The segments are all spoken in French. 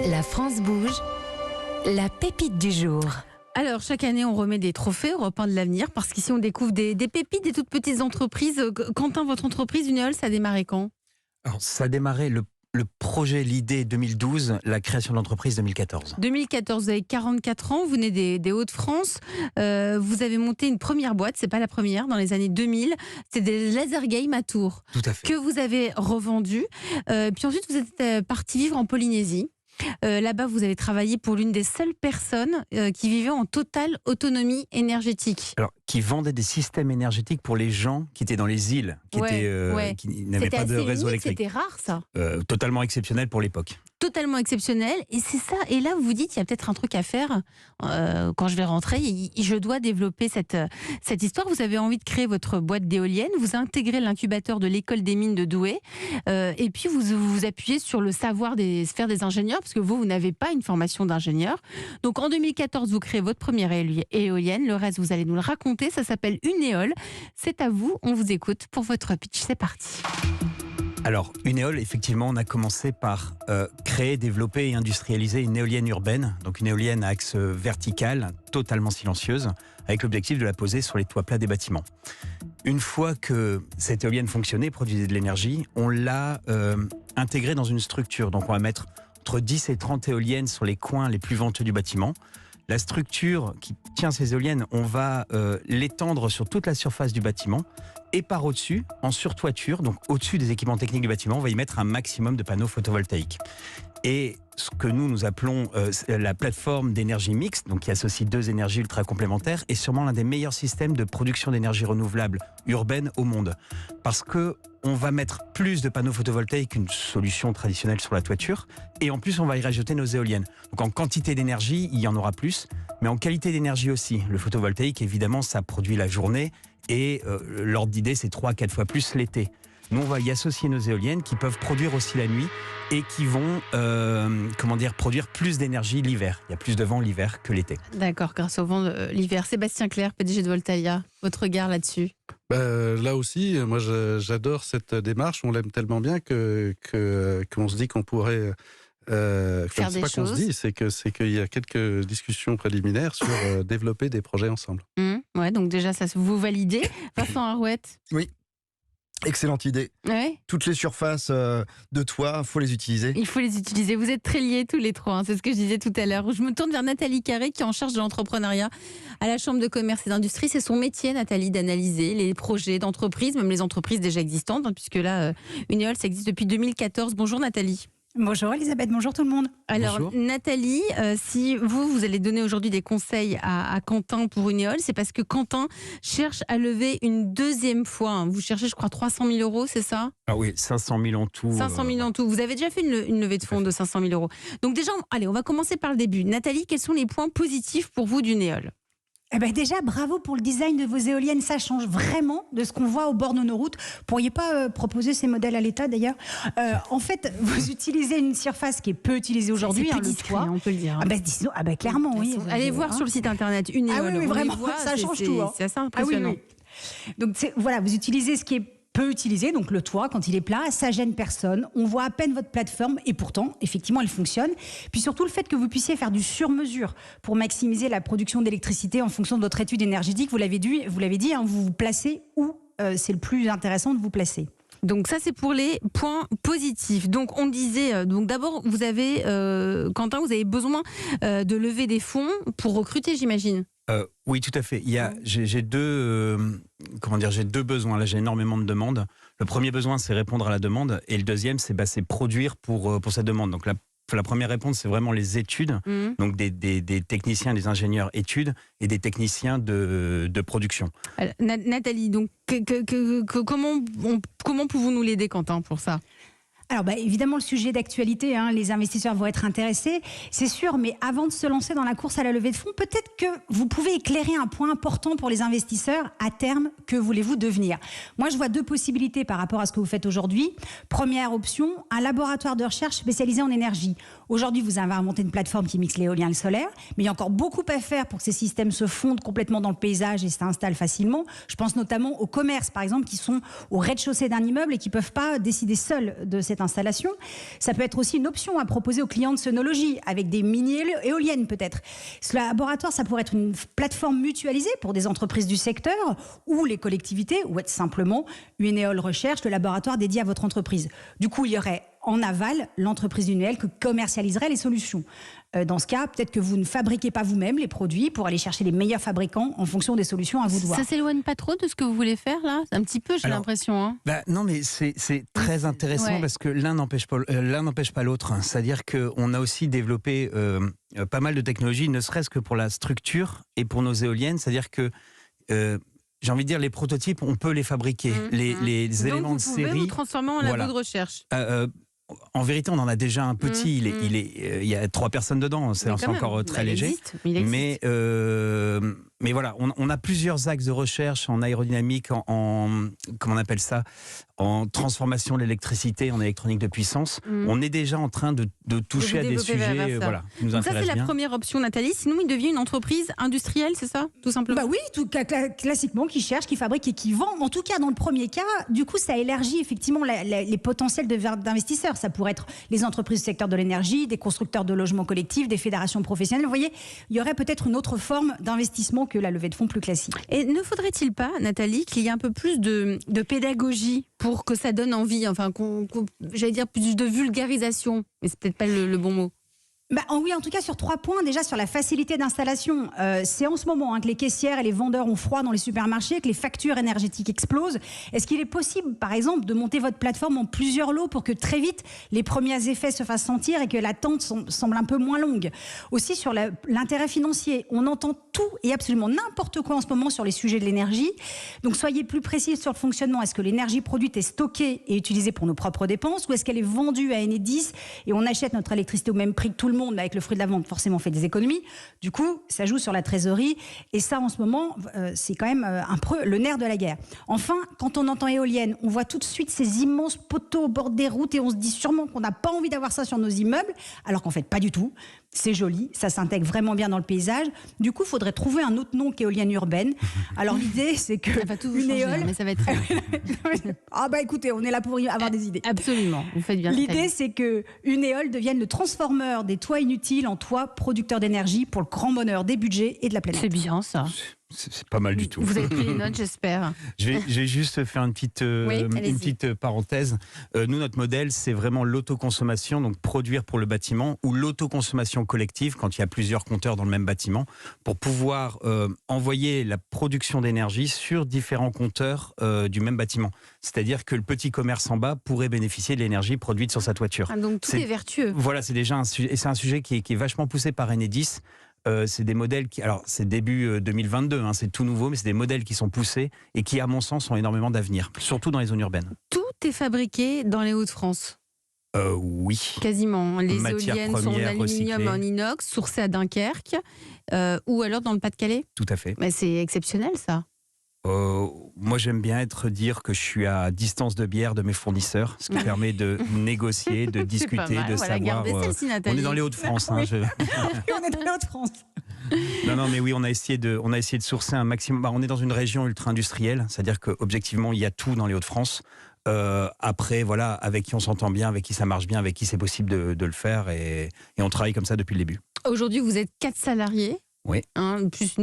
La France bouge, la pépite du jour. Alors, chaque année, on remet des trophées Europe 1 de l'avenir parce qu'ici, on découvre des pépites, des toutes petites entreprises. Quentin, votre entreprise Unéol, ça a démarré quand ? Alors, ça a démarré le projet, l'idée 2012, la création de l'entreprise 2014. 2014, vous avez 44 ans, vous venez des Hauts-de-France. Vous avez monté une première boîte, c'est pas la première, dans les années 2000. C'est des laser games à Tours. Tout à fait. Que vous avez revendu. Puis ensuite, vous êtes parti vivre en Polynésie. Là-bas, vous avez travaillé pour l'une des seules personnes qui vivait en totale autonomie énergétique. Alors, qui vendait des systèmes énergétiques pour les gens qui étaient dans les îles, qui n'avaient pas de réseau électrique. C'était rare, ça. Totalement exceptionnel pour l'époque. Totalement exceptionnel. Et c'est ça. Et là, vous vous dites, il y a peut-être un truc à faire. Quand je vais rentrer, je dois développer cette histoire. Vous avez envie de créer votre boîte d'éoliennes. Vous intégrez l'incubateur de l'école des mines de Douai. Et puis, vous appuyez sur le savoir faire des ingénieurs, parce que vous n'avez pas une formation d'ingénieur. Donc, en 2014, vous créez votre première éolienne. Le reste, vous allez nous le raconter. Ça s'appelle Unéol. C'est à vous. On vous écoute pour votre pitch. C'est parti. Alors, Unéol, effectivement, on a commencé par créer, développer et industrialiser une éolienne urbaine, donc une éolienne à axe vertical, totalement silencieuse, avec l'objectif de la poser sur les toits plats des bâtiments. Une fois que cette éolienne fonctionnait, produisait de l'énergie, on l'a intégrée dans une structure. Donc, on va mettre entre 10 et 30 éoliennes sur les coins les plus venteux du bâtiment. La structure qui tient ces éoliennes, on va l'étendre sur toute la surface du bâtiment. Et par au-dessus, en surtoiture, donc au-dessus des équipements techniques du bâtiment, on va y mettre un maximum de panneaux photovoltaïques. Et ce que nous appelons la plateforme d'énergie mixte, donc qui associe deux énergies ultra complémentaires, est sûrement l'un des meilleurs systèmes de production d'énergie renouvelable urbaine au monde. Parce que on va mettre plus de panneaux photovoltaïques qu'une solution traditionnelle sur la toiture, et en plus on va y rajouter nos éoliennes. Donc en quantité d'énergie, il y en aura plus, mais en qualité d'énergie aussi. Le photovoltaïque, évidemment, ça produit la journée, et l'ordre d'idée, c'est 3 à 4 fois plus l'été. Nous, on va y associer nos éoliennes qui peuvent produire aussi la nuit et qui vont produire plus d'énergie l'hiver. Il y a plus de vent l'hiver que l'été. D'accord, grâce au vent de l'hiver. Sébastien Clerc, PDG de Voltalia, votre regard là-dessus? Là aussi, moi j'adore cette démarche. On l'aime tellement bien qu'on se dit qu'on pourrait... faire des choses. C'est qu'il y a quelques discussions préliminaires sur développer des projets ensemble. Ouais, donc déjà, ça vous validez. Vincent Arouette? Oui. Excellente idée. Ouais. Toutes les surfaces de toit, il faut les utiliser. Il faut les utiliser. Vous êtes très liés tous les trois, c'est ce que je disais tout à l'heure. Je me tourne vers Nathalie Carré qui est en charge de l'entrepreneuriat à la Chambre de commerce et d'industrie. C'est son métier, Nathalie, d'analyser les projets d'entreprise, même les entreprises déjà existantes, puisque là, Unéol, ça existe depuis 2014. Bonjour Nathalie. Bonjour Elisabeth, bonjour tout le monde. Alors bonjour. Nathalie, si vous allez donner aujourd'hui des conseils à Quentin pour Unéol, c'est parce que Quentin cherche à lever une deuxième fois. Vous cherchez, je crois, 300 000 euros, c'est ça? Ah oui, 500 000 en tout. 500 000 en tout. Vous avez déjà fait une levée de fonds de 500 000 euros. Donc déjà, allez, on va commencer par le début. Nathalie, quels sont les points positifs pour vous d'Unéol? Déjà, bravo pour le design de vos éoliennes. Ça change vraiment de ce qu'on voit au bord de nos routes. Pourriez pas proposer ces modèles à l'État d'ailleurs? En fait, vous utilisez une surface qui est peu utilisée aujourd'hui. C'est discret, on peut le dire. Clairement, oui. Allez voir sur le site internet Unéol. Oui, vraiment, ça change tout. C'est assez impressionnant. Donc voilà, vous utilisez ce qui est peu utilisé, donc le toit, quand il est plat, ça gêne personne. On voit à peine votre plateforme et pourtant, effectivement, elle fonctionne. Puis surtout, le fait que vous puissiez faire du sur-mesure pour maximiser la production d'électricité en fonction de votre étude énergétique. Vous l'avez dit, vous vous placez où c'est le plus intéressant de vous placer. Donc ça, c'est pour les points positifs. Donc on disait, d'abord, vous avez, Quentin, vous avez besoin de lever des fonds pour recruter, j'imagine. Oui, tout à fait. J'ai deux besoins. Là, j'ai énormément de demandes. Le premier besoin, c'est répondre à la demande, et le deuxième, c'est produire pour cette demande. Donc la première réponse, c'est vraiment les études, donc des techniciens, des ingénieurs études et des techniciens de production. Alors, Nathalie, donc comment pouvons nous l'aider, Quentin, pour ça? Alors évidemment, le sujet d'actualité, les investisseurs vont être intéressés, c'est sûr, mais avant de se lancer dans la course à la levée de fonds, peut-être que vous pouvez éclairer un point important pour les investisseurs. À terme, que voulez-vous devenir? Moi, je vois deux possibilités par rapport à ce que vous faites aujourd'hui. Première option, un laboratoire de recherche spécialisé en énergie. Aujourd'hui, vous avez inventé une plateforme qui mixe l'éolien et le solaire, mais il y a encore beaucoup à faire pour que ces systèmes se fondent complètement dans le paysage et s'installent facilement. Je pense notamment aux commerces, par exemple, qui sont au rez-de-chaussée d'un immeuble et qui ne peuvent pas décider seuls de cette cette installation. Ça peut être aussi une option à proposer aux clients de Sonologie, avec des mini-éoliennes peut-être. Ce laboratoire, ça pourrait être une plateforme mutualisée pour des entreprises du secteur ou les collectivités, ou être simplement une éole recherche, le laboratoire dédié à votre entreprise. Du coup, il y aurait en aval l'entreprise Unéol qui commercialiserait les solutions. Dans ce cas, peut-être que vous ne fabriquez pas vous-même les produits pour aller chercher les meilleurs fabricants en fonction des solutions à vous de voir. Ça s'éloigne pas trop de ce que vous voulez faire là? Un petit peu, j'ai Alors, l'impression. Hein. Non, mais c'est très intéressant parce que l'un n'empêche pas l'autre. C'est-à-dire qu'on a aussi développé pas mal de technologies, ne serait-ce que pour la structure et pour nos éoliennes. C'est-à-dire que j'ai envie de dire, les prototypes, on peut les fabriquer. Les éléments de série. Donc vous pouvez vous transformer en labo de recherche. En vérité, on en a déjà un petit. Il y a 3 personnes dedans. C'est encore très léger. Il existe. Mais voilà, on a plusieurs axes de recherche en aérodynamique, comment on appelle ça, en transformation de l'électricité en électronique de puissance. On est déjà en train de toucher à des sujets qui nous intéressent bien. Ça, c'est la première option, Nathalie. Sinon, il devient une entreprise industrielle, c'est ça, tout simplement? Oui, classiquement, qui cherche, qui fabrique et qui vend. En tout cas, dans le premier cas, du coup, ça élargit effectivement les potentiels d'investisseurs. Ça pourrait être les entreprises du secteur de l'énergie, des constructeurs de logements collectifs, des fédérations professionnelles. Vous voyez, il y aurait peut-être une autre forme d'investissement que la levée de fonds plus classique. Et ne faudrait-il pas, Nathalie, qu'il y ait un peu plus de pédagogie pour que ça donne envie, j'allais dire plus de vulgarisation, mais c'est peut-être pas le bon mot. Oui, en tout cas sur 3 points. Déjà sur la facilité d'installation, c'est en ce moment que les caissières et les vendeurs ont froid dans les supermarchés, que les factures énergétiques explosent. Est-ce qu'il est possible, par exemple, de monter votre plateforme en plusieurs lots pour que très vite les premiers effets se fassent sentir et que l'attente semble un peu moins longue? Aussi sur l'intérêt financier, on entend tout et absolument n'importe quoi en ce moment sur les sujets de l'énergie. Donc soyez plus précis sur le fonctionnement. Est-ce que l'énergie produite est stockée et utilisée pour nos propres dépenses, ou est-ce qu'elle est vendue à Enedis et on achète notre électricité au même prix que tout le monde? Avec le fruit de la vente, forcément, on fait des économies. Du coup, ça joue sur la trésorerie. Et ça, en ce moment, c'est quand même un peu le nerf de la guerre. Enfin, quand on entend éolienne, on voit tout de suite ces immenses poteaux au bord des routes et on se dit sûrement qu'on n'a pas envie d'avoir ça sur nos immeubles, alors qu'en fait, pas du tout. C'est joli, ça s'intègre vraiment bien dans le paysage. Du coup, il faudrait trouver un autre nom qu'éolienne urbaine. Alors l'idée, c'est que ça va tout une changer, éole... mais ça va être écoutez, on est là pour avoir des idées. Absolument, vous faites bien. L'idée, c'est que une éole devienne le transformeur des toits inutiles en toits producteurs d'énergie pour le grand bonheur des budgets et de la planète. C'est bien ça. C'est pas mal du tout. Vous avez pris les notes, j'espère. Je vais juste faire une petite parenthèse. Nous, notre modèle, c'est vraiment l'autoconsommation, donc produire pour le bâtiment, ou l'autoconsommation collective, quand il y a plusieurs compteurs dans le même bâtiment, pour pouvoir envoyer la production d'énergie sur différents compteurs du même bâtiment. C'est-à-dire que le petit commerce en bas pourrait bénéficier de l'énergie produite sur sa toiture. Donc tout est vertueux. Voilà, c'est déjà c'est un sujet qui est vachement poussé par Enedis. C'est des modèles alors c'est début 2022, c'est tout nouveau, mais c'est des modèles qui sont poussés et qui, à mon sens, ont énormément d'avenir, surtout dans les zones urbaines. Tout est fabriqué dans les Hauts-de-France. Oui. Quasiment. Les Matières éoliennes sont en aluminium et en inox, sourcées à Dunkerque, ou alors dans le Pas-de-Calais. Tout à fait. Mais c'est exceptionnel, ça. Moi, j'aime bien dire que je suis à distance de bière de mes fournisseurs, ce qui permet de négocier, de discuter, de savoir. On est dans les Hauts-de-France. On est dans les Hauts-de-France. Non, mais oui, on a essayé de sourcer un maximum. On est dans une région ultra-industrielle, c'est-à-dire qu'objectivement, il y a tout dans les Hauts-de-France. Après, voilà, avec qui on s'entend bien, avec qui ça marche bien, avec qui c'est possible de le faire, et on travaille comme ça depuis le début. Aujourd'hui, vous êtes 4 salariés. Oui. Plus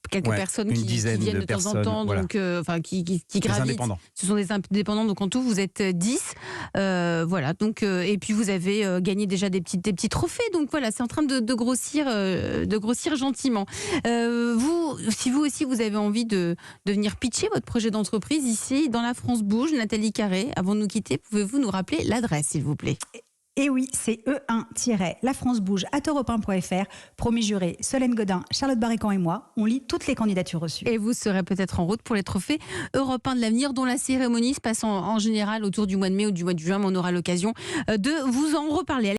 quelques personnes qui viennent de temps en temps, voilà. Donc qui gravitent. Ce sont des indépendants, donc en tout vous êtes 10. Voilà, donc et puis vous avez gagné déjà des petits trophées, donc voilà, c'est en train de grossir gentiment. Si vous aussi vous avez envie de venir pitcher votre projet d'entreprise ici dans la France Bouge, Nathalie Carré, avant de nous quitter, pouvez-vous nous rappeler l'adresse, s'il vous plaît? Et oui, c'est E1-lafrancebouge@europe1.fr. Promis juré, Solène Godin, Charlotte Barrécan et moi, on lit toutes les candidatures reçues. Et vous serez peut-être en route pour les trophées européens de l'avenir, dont la cérémonie se passe en général autour du mois de mai ou du mois de juin, mais on aura l'occasion de vous en reparler.